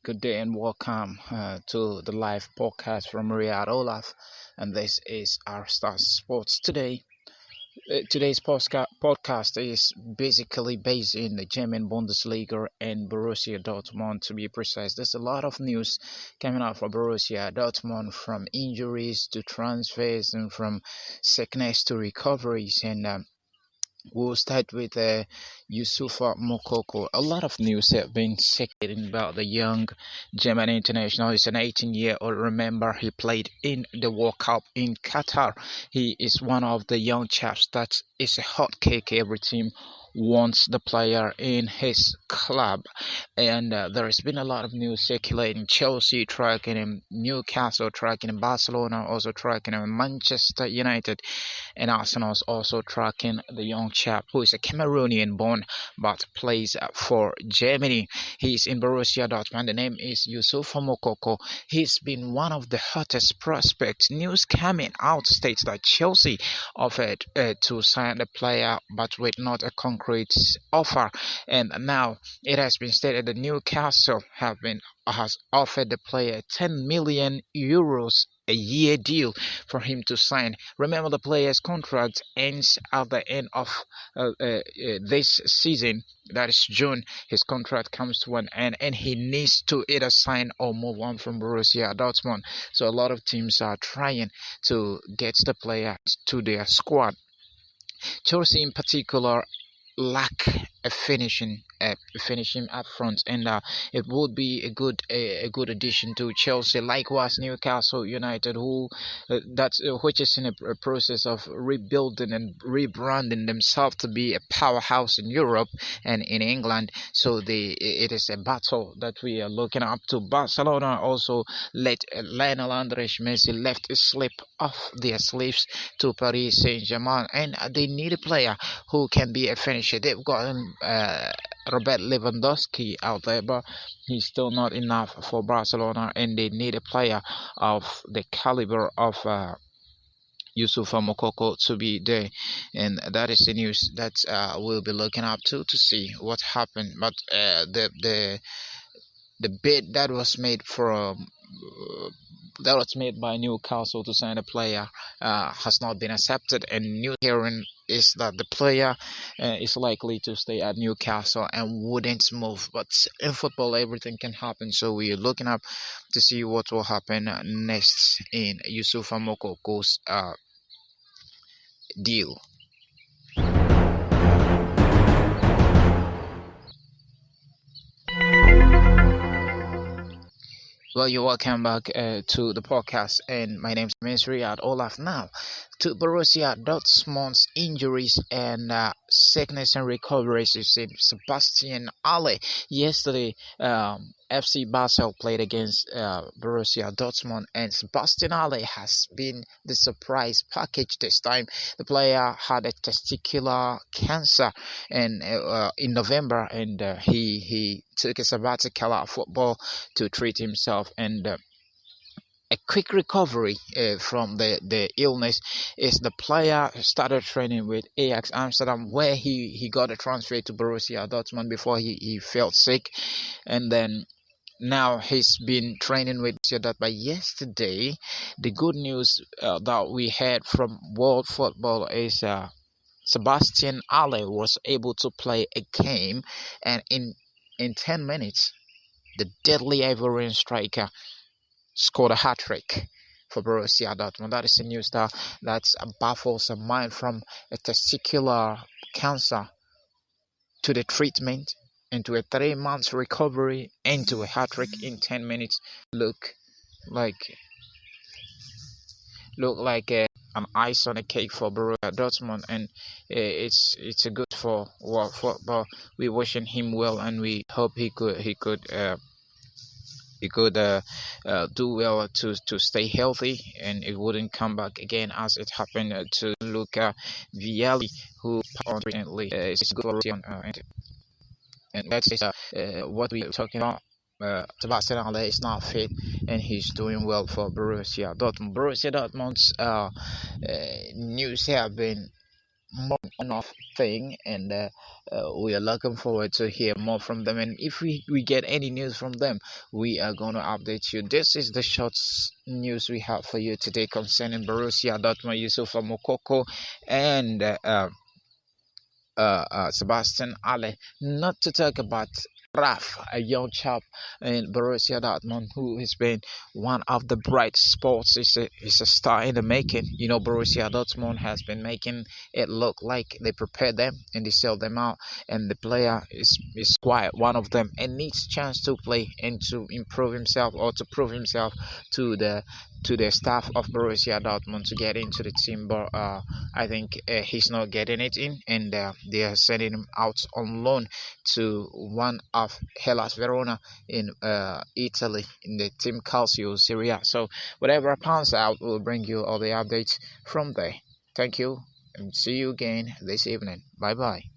Good day and welcome to the live podcast from Riyadh Olarf, and this is our Star Sports today. Today's podcast is basically based in the German Bundesliga and Borussia Dortmund, to be precise. There's a lot of news coming out for Borussia Dortmund, from injuries to transfers and from sickness to recoveries, and we'll start with Yusufa Mokoko. A lot of news have been circulating about the young German international. He's an 18-year-old. Remember, he played in the World Cup in Qatar. He is one of the young chaps that is a hot cake. Every team wants the player in his club, and there has been a lot of news circulating. Chelsea tracking him, Newcastle tracking him, Barcelona also tracking him, Manchester United and Arsenal's also tracking the young chap who is a Cameroonian born but plays for Germany. He's in Borussia Dortmund. The name is Yusufa Mokoko. He's been one of the hottest prospects. News coming out states that Chelsea offered to sign the player but with not a concrete offer, and now it has been stated that Newcastle has offered the player 10 million euros a year deal for him to sign. Remember, the player's contract ends at the end of this season, that is June. His contract comes to an end and he needs to either sign or move on from Borussia Dortmund. So a lot of teams are trying to get the player to their squad. Chelsea in particular lack finishing up front, and it would be a good addition to Chelsea. Likewise, Newcastle United, which is in a process of rebuilding and rebranding themselves to be a powerhouse in Europe and in England. So it is a battle that we are looking up to. Barcelona also let Lionel Andres Messi left a slip off their sleeves to Paris Saint-Germain, and they need a player who can be a finisher. They've gotten Robert Lewandowski out there, but he's still not enough for Barcelona, and they need a player of the caliber of Yusufa Mokoko to be there, and that is the news that we'll be looking up to see what happened. But the bid that was made by Newcastle to sign a player has not been accepted, and new hearing is that the player is likely to stay at Newcastle and wouldn't move. But in football, everything can happen, so we're looking up to see what will happen next in Yusufa Mokoko's deal. Well, you're welcome back to the podcast, and my name is Riyadh Olarf. Now, to Borussia Dortmund's injuries and sickness and recoveries. You see, Sebastian Alle yesterday. FC Basel played against Borussia Dortmund, and Sebastian Alle has been the surprise package this time. The player had a testicular cancer and in November, and he took a sabbatical out of football to treat himself, and a quick recovery from the illness is the player started training with Ajax Amsterdam, where he got a transfer to Borussia Dortmund before he felt sick, and then now he's been training with that. But yesterday, the good news that we heard from world football is Sebastian Alle was able to play a game, and in 10 minutes, the deadly Ivorian striker scored a hat-trick for Borussia Dortmund. That is a news that baffles a mind, from a testicular cancer to the treatment, into a 3 months recovery, into a hat-trick in 10 minutes. Look like an ice on a cake for Borussia Dortmund, and it's a good for world football. We're wishing him well, and we hope he could do well to stay healthy, and it wouldn't come back again as it happened to Luca Vialli, who unfortunately is good for and that's what we're talking about. Sebastian Haller is not fit, and he's doing well for Borussia Dortmund. Borussia Dortmund's news have been more enough thing, and we are looking forward to hear more from them. And if we get any news from them, we are going to update you. This is the short news we have for you today concerning Borussia Dortmund, Yusufa Mokoko, and Sebastian Ale, not to talk about Raf, a young chap in Borussia Dortmund who has been one of the bright spots. Is a star in the making. You know, Borussia Dortmund has been making it look like they prepare them and they sell them out, and the player is quite one of them and needs chance to play and to improve himself or to prove himself to the staff of Borussia Dortmund to get into the team. But I think he's not getting it in, and they are sending him out on loan to one of Hellas Verona in Italy in the Team Calcio Serie A. So whatever pans out, we'll bring you all the updates from there. Thank you, and see you again this evening. Bye bye.